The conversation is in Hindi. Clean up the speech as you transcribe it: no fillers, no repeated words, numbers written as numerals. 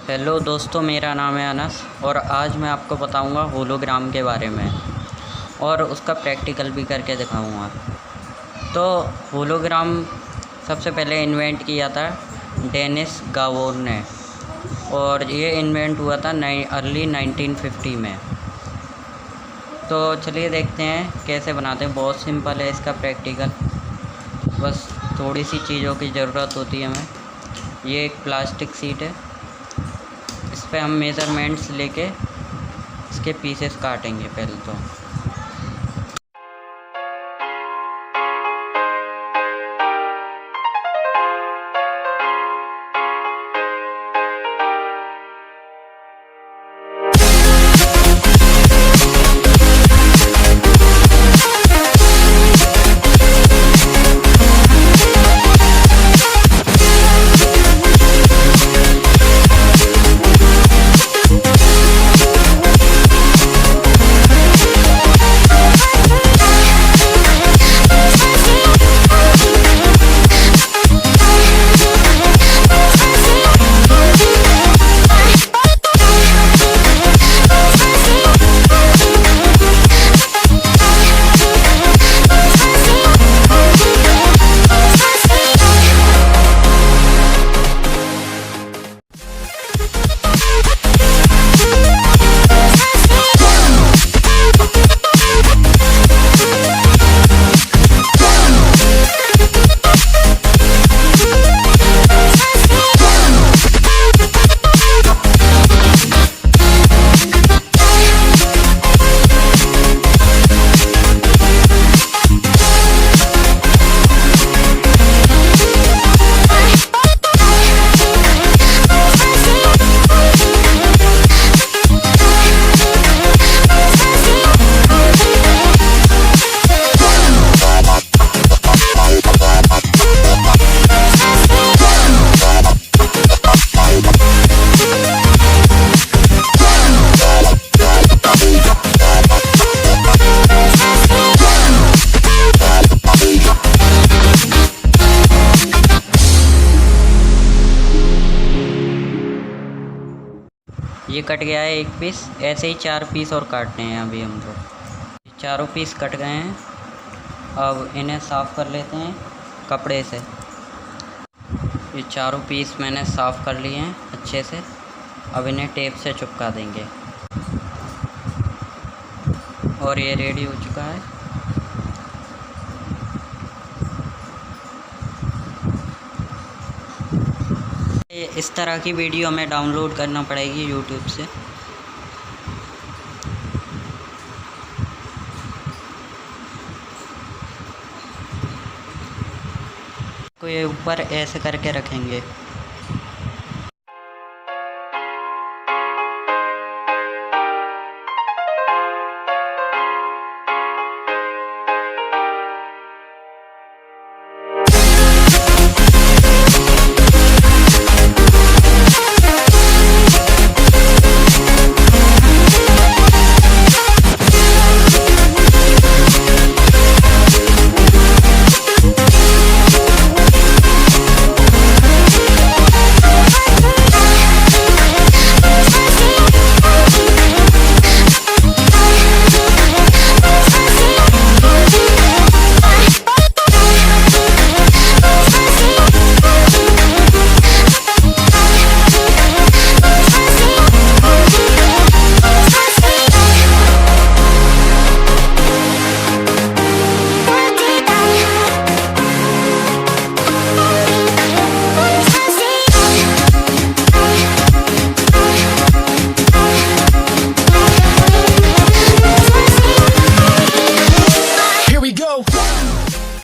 हेलो दोस्तों, मेरा नाम है अनस और आज मैं आपको बताऊंगा होलोग्राम के बारे में और उसका प्रैक्टिकल भी करके दिखाऊंगा। तो होलोग्राम सबसे पहले इन्वेंट किया था डेनिस गावोर ने और ये इन्वेंट हुआ था अर्ली 1950 में। तो चलिए देखते हैं कैसे बनाते हैं। बहुत सिंपल है इसका प्रैक्टिकल, बस थोड़ी सी चीज़ों की ज़रूरत होती है हमें। ये एक प्लास्टिक शीट है, इस पे हम मेज़रमेंट्स लेके इसके पीसेस काटेंगे पहले तो। ये कट गया है एक पीस। ऐसे ही 4 पीस और काटने हैं अभी हमको। चारों पीस कट गए हैं, अब इन्हें साफ़ कर लेते हैं कपड़े से। ये चारों पीस मैंने साफ़ कर लिए हैं अच्छे से। अब इन्हें टेप से चिपका देंगे और ये रेडी हो चुका है। इस तरह की वीडियो हमें डाउनलोड करना पड़ेगी यूट्यूब से। को ये ऊपर ऐसे करके रखेंगे।